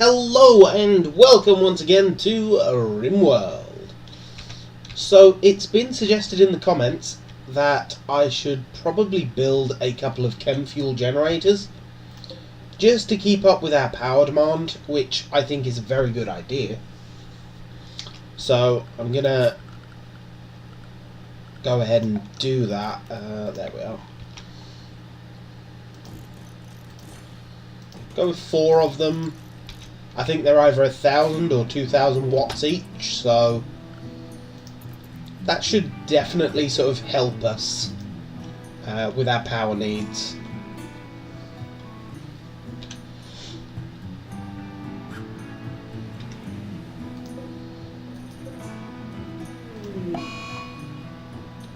Hello and welcome once again to RimWorld. So it's been suggested in the comments that I should probably build a couple of chem fuel generators just to keep up with our power demand, which I think is a very good idea. So I'm gonna go ahead and do that. There we are. Go with 4 of them. I think they're either 1,000 or 2,000 watts each, so that should definitely sort of help us with our power needs.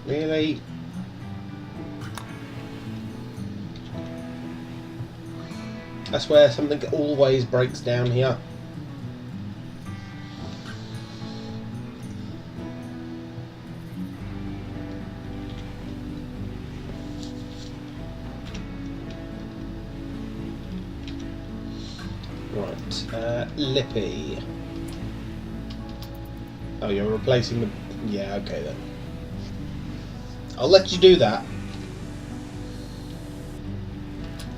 Really? I swear something always breaks down here. Right, Lippy. Oh, you're replacing the... Yeah, okay then. I'll let you do that.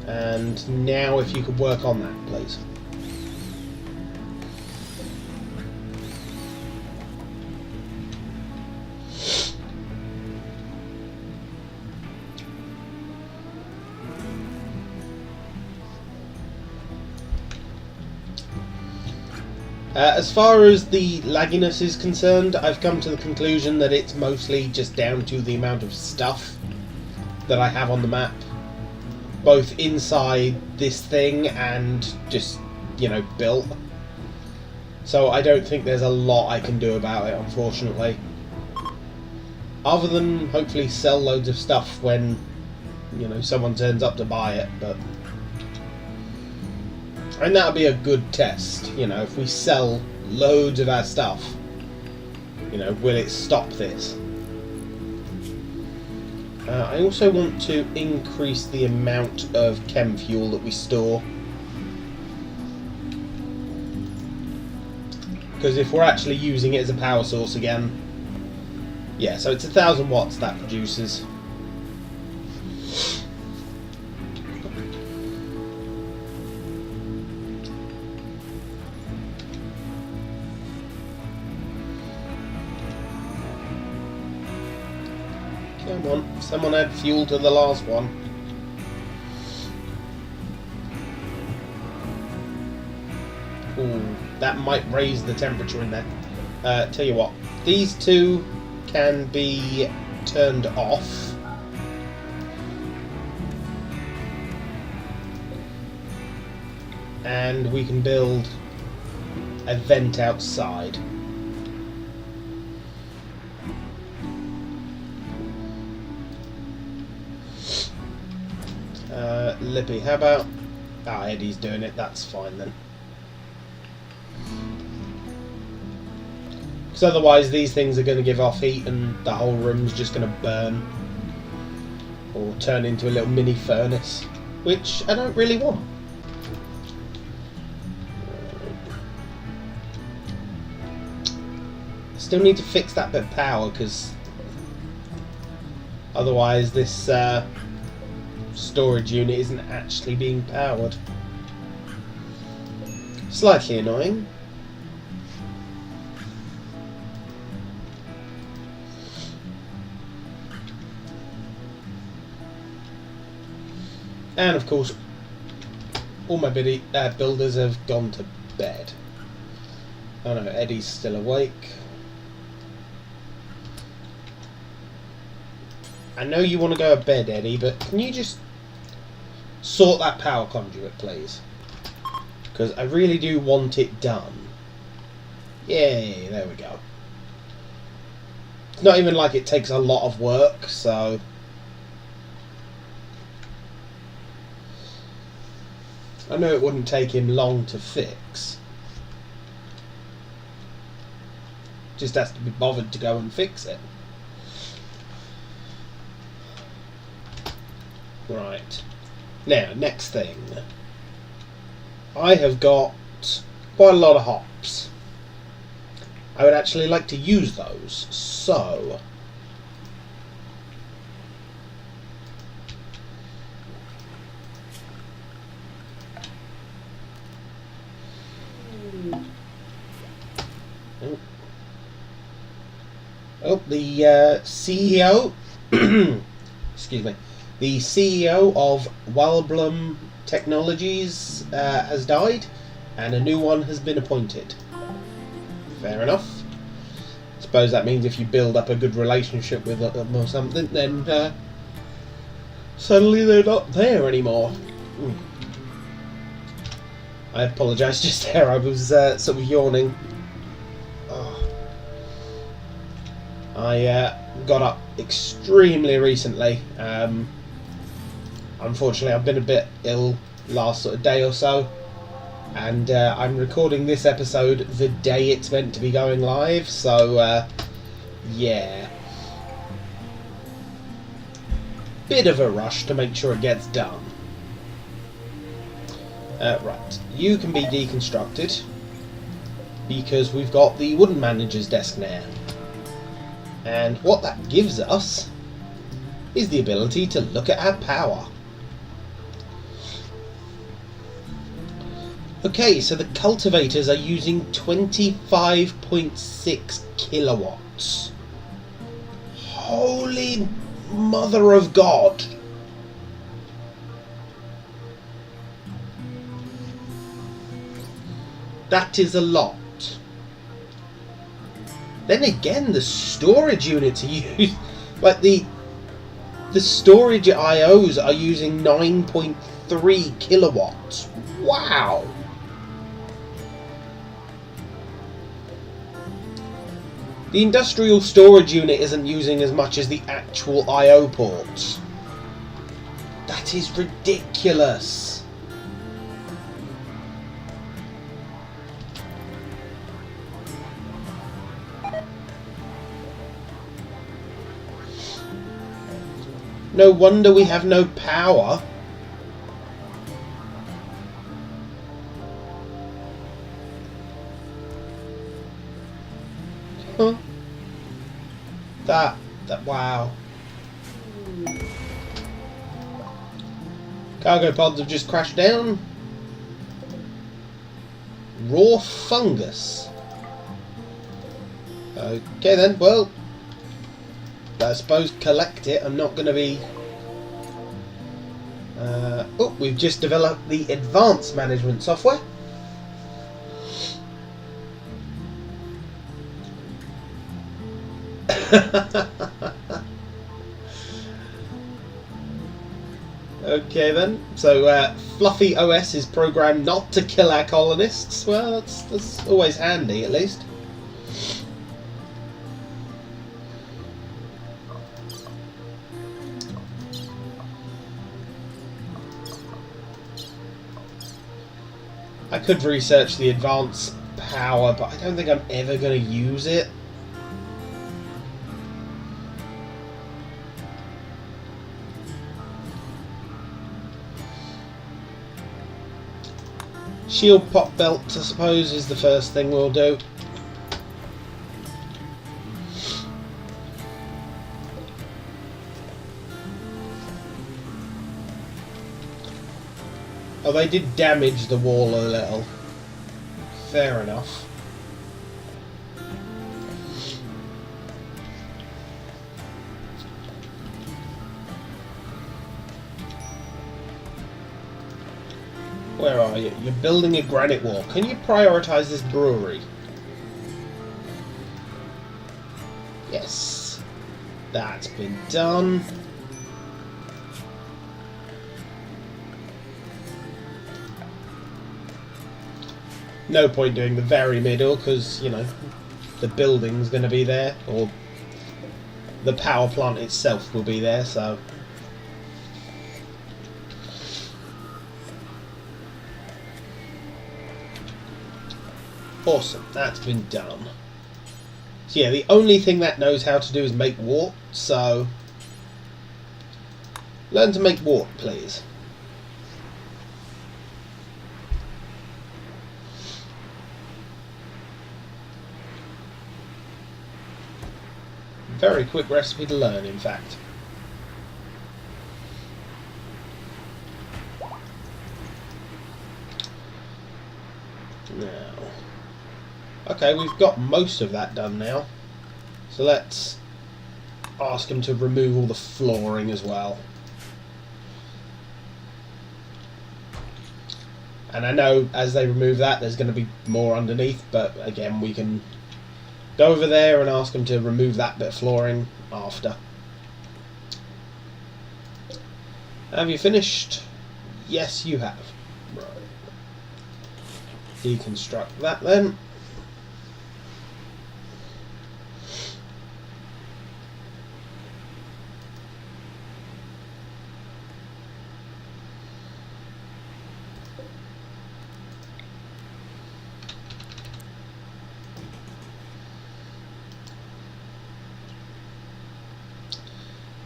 And now if you could work on that, please. As far as the lagginess is concerned, I've come to the conclusion that it's mostly just down to the amount of stuff that I have on the map, both inside this thing and just, you know, built. So I don't think there's a lot I can do about it, unfortunately. Other than hopefully sell loads of stuff when, you know, someone turns up to buy it, but... And that'll be a good test, you know, if we sell loads of our stuff, you know, will it stop this? I also want to increase the amount of chem fuel that we store, because if we're actually using it as a power source again, yeah, so it's 1,000 watts that produces. Come on, someone add fuel to the last one. Ooh, that might raise the temperature in there. Tell you what, these two can be turned off. And we can build a vent outside. Lippy, how about... Ah, Eddie's doing it, that's fine then. Because otherwise these things are going to give off heat and the whole room's just going to burn. Or turn into a little mini furnace, which I don't really want. Still need to fix that bit of power, because otherwise this storage unit isn't actually being powered. Slightly annoying. And of course, all my builders have gone to bed. Oh no, Eddie's still awake. I know you want to go to bed, Eddie, but can you just sort that power conduit, please? Because I really do want it done. Yay, there we go. It's not even like it takes a lot of work, so... I know it wouldn't take him long to fix. Just has to be bothered to go and fix it. Right. Now, next thing. I have got quite a lot of hops. I would actually like to use those, so... Oh, the CEO... excuse me. The CEO of Walblum Technologies has died, and a new one has been appointed. Fair enough. Suppose that means if you build up a good relationship with them or something, then suddenly they're not there anymore. I apologise just there, I was sort of yawning. Oh. I got up extremely recently. Unfortunately, I've been a bit ill last sort of day or so, and I'm recording this episode the day it's meant to be going live, so yeah. Bit of a rush to make sure it gets done. Right, you can be deconstructed, because we've got the wooden manager's desk now. And what that gives us is the ability to look at our power. Okay, so the cultivators are using 25.6 kilowatts. Holy mother of God! That is a lot. Then again, the storage units are used, like the storage IOs are using 9.3 kilowatts. Wow! The industrial storage unit isn't using as much as the actual IO ports. That is ridiculous. No wonder we have no power. Huh. That, wow. Cargo pods have just crashed down. Raw fungus. Okay then, well, I suppose collect it. I'm not going to be... oh, we've just developed the advanced management software. Okay then, so Fluffy OS is programmed not to kill our colonists. Well, that's always handy, at least. I could research the advanced power, but I don't think I'm ever going to use it. Shield pop belt, I suppose, is the first thing we'll do. Oh, they did damage the wall a little. Fair enough. Where are you? You're building a granite wall. Can you prioritise this brewery? Yes. That's been done. No point doing the very middle because, you know, the building's going to be there, or the power plant itself will be there, so... Awesome, that's been done. So yeah, the only thing that knows how to do is make warp, so... Learn to make warp, please. Very quick recipe to learn, in fact. Now, okay, we've got most of that done now. So let's ask them to remove all the flooring as well. And I know as they remove that, there's going to be more underneath, but again, we can go over there and ask them to remove that bit of flooring after. Have you finished? Yes, you have. Right. Deconstruct that then.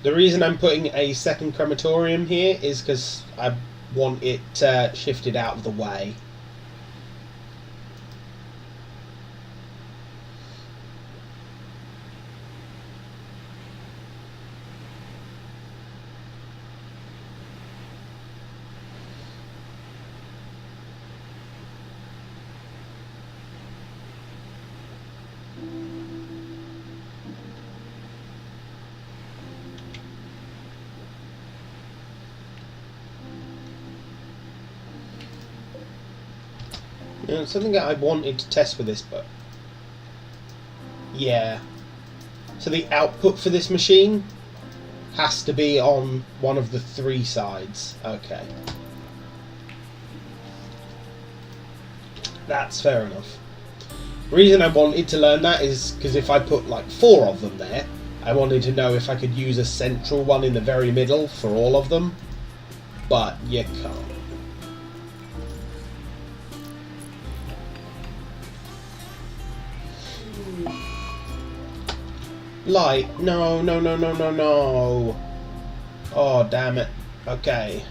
The reason I'm putting a second crematorium here is because I want it shifted out of the way. You know, something that I wanted to test with this, but yeah. So the output for this machine has to be on one of the 3 sides. Okay. That's fair enough. The reason I wanted to learn that is because if I put like 4 of them there, I wanted to know if I could use a central one in the very middle for all of them. But you can't. Light. No, no, no, no, no, no. Oh, damn it. Okay.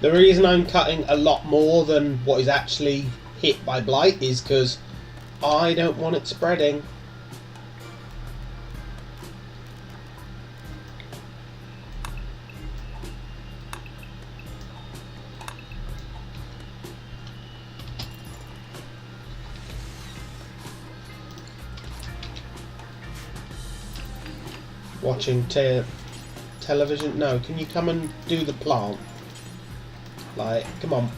The reason I'm cutting a lot more than what is actually hit by blight is because I don't want it spreading. Watching television? No, can you come and do the plant? Like, come on.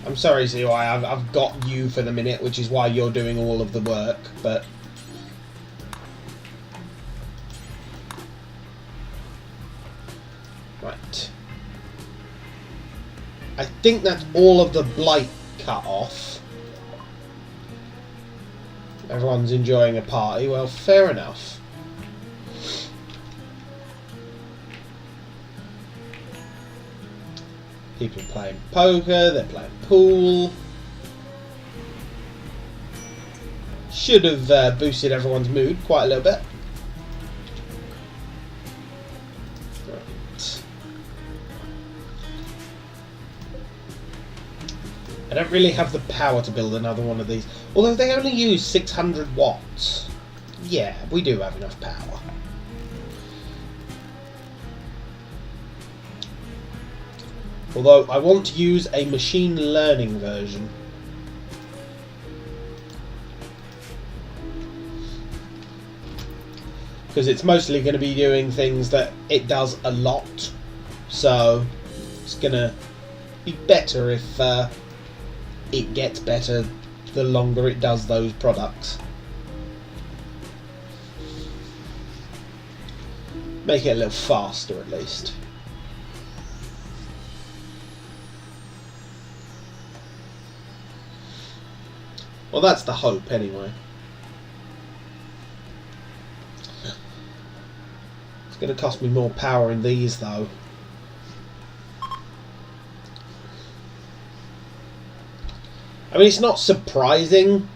I'm sorry, CY, I've got you for the minute, which is why you're doing all of the work, but... Right. I think that's all of the blight cut off. Everyone's enjoying a party. Well, fair enough. People are playing poker, they're playing pool. Should have boosted everyone's mood quite a little bit. Right. I don't really have the power to build another one of these. Although they only use 600 watts. Yeah, we do have enough power. Although I want to use a machine learning version. Because it's mostly going to be doing things that it does a lot. So it's going to be better if it gets better the longer it does those products. Make it a little faster at least. Well, that's the hope anyway. It's going to cost me more power in these though. I mean, it's not surprising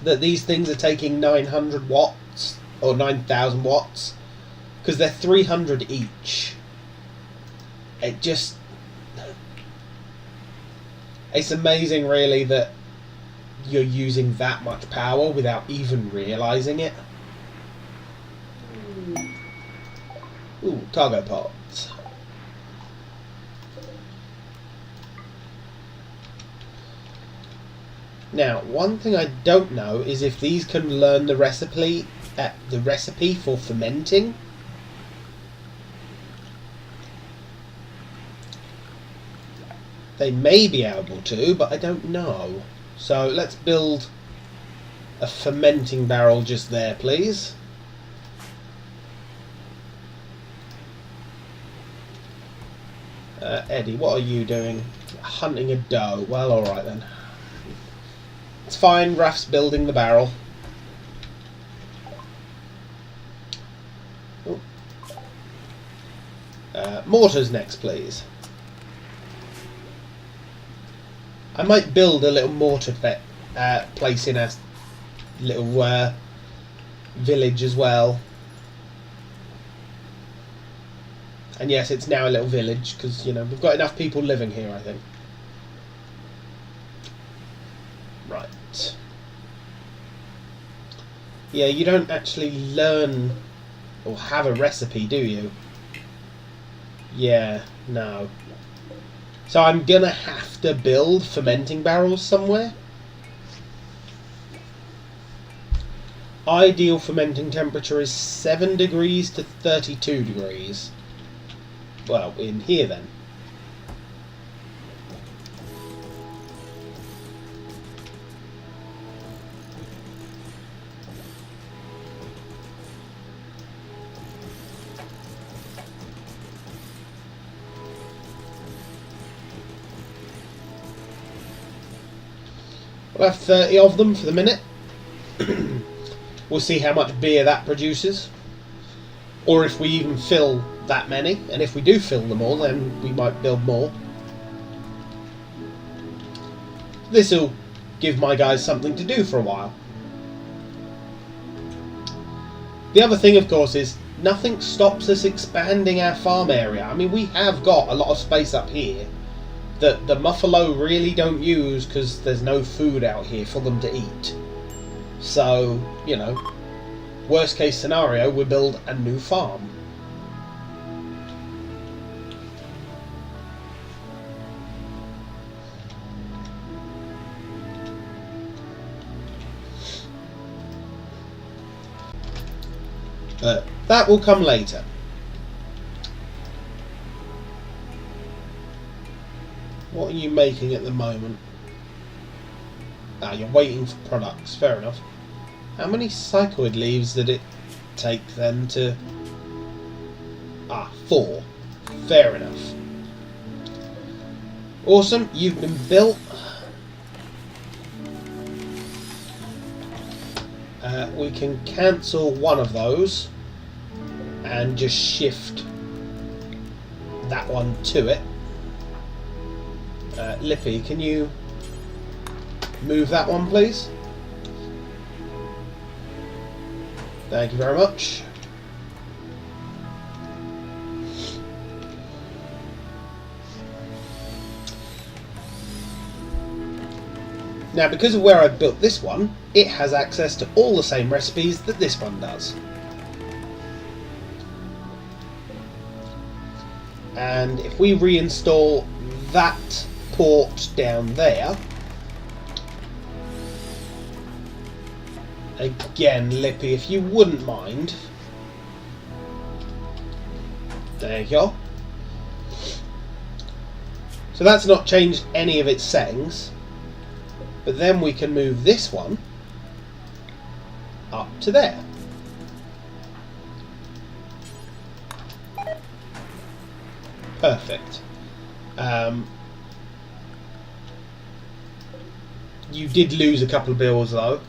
that these things are taking 900 watts or 9,000 watts, because they're 300 each. It's amazing really that you're using that much power without even realizing it. Ooh, cargo pods. Now, one thing I don't know is if these can learn the recipe for fermenting. They may be able to, but I don't know. So let's build a fermenting barrel just there, please. Eddie, what are you doing? Hunting a doe. Well, alright then. It's fine, Raf's building the barrel. Mortars next, please. I might build a little mortar place in our little village as well. And yes, it's now a little village because, you know, we've got enough people living here, I think. Right. Yeah, you don't actually learn or have a recipe, do you? Yeah, no. So I'm gonna have to build fermenting barrels somewhere. Ideal fermenting temperature is 7 degrees to 32 degrees. Well, in here then. We'll have 30 of them for the minute. We'll see how much beer that produces. Or if we even fill that many. And if we do fill them all, then we might build more. This'll give my guys something to do for a while. The other thing, of course, is nothing stops us expanding our farm area. I mean, we have got a lot of space up here that the Muffalo really don't use because there's no food out here for them to eat. So, you know, worst case scenario, we build a new farm. But that will come later. What are you making at the moment? Ah, you're waiting for products. Fair enough. How many cycloid leaves did it take then to... Ah, 4. Fair enough. Awesome, you've been built. We can cancel one of those and just shift that one to it. Lippy, can you move that one, please? Thank you very much. Now, because of where I've built this one, it has access to all the same recipes that this one does. And if we reinstall that port down there, again, Lippy, if you wouldn't mind. There you go. So that's not changed any of its settings. But then we can move this one up to there. Perfect. You did lose a couple of bills though.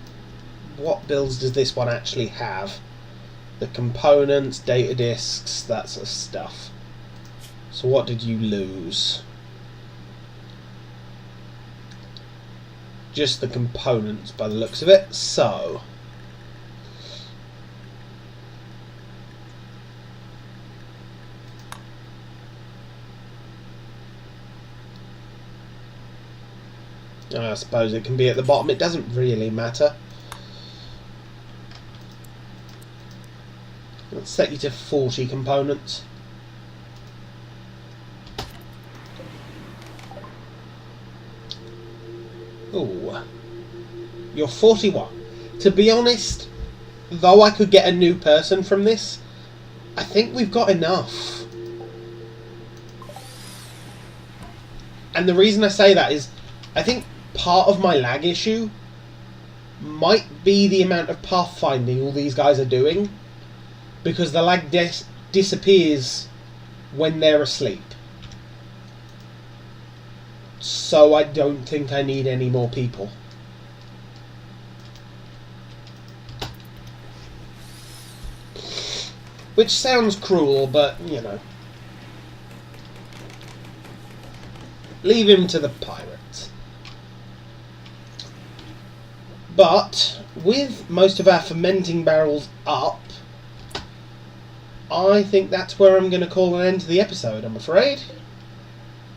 What bills does this one actually have? The components, data disks, that sort of stuff. So what did you lose? just the components by the looks of it. So I suppose it can be at the bottom. It doesn't really matter. Let's set you to 40 components. Ooh. You're 41. To be honest, though I could get a new person from this, I think we've got enough. And the reason I say that is, I think part of my lag issue might be the amount of pathfinding all these guys are doing, because the lag disappears when they're asleep. So I don't think I need any more people. Which sounds cruel, but, you know. Leave him to the pirates. But, with most of our fermenting barrels up, I think that's where I'm going to call an end to the episode, I'm afraid.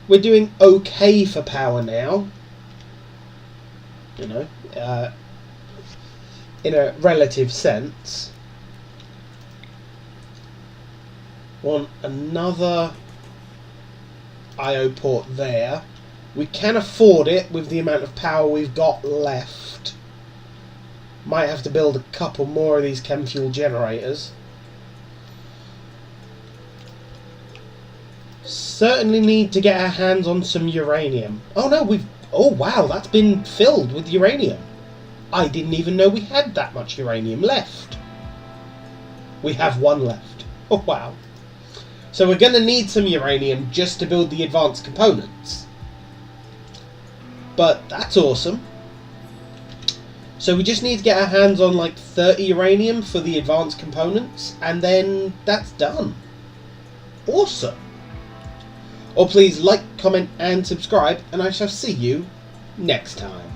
We're doing okay for power now. You know, in a relative sense. Want another IO port there. We can afford it with the amount of power we've got left. Might have to build a couple more of these chem fuel generators. Certainly need to get our hands on some uranium. Oh no, oh wow, that's been filled with uranium. I didn't even know we had that much uranium left. We have one left. Oh wow. So we're going to need some uranium just to build the advanced components. But that's awesome. So we just need to get our hands on like 30 uranium for the advanced components, and then that's done. Awesome. Or please like, comment and subscribe, and I shall see you next time.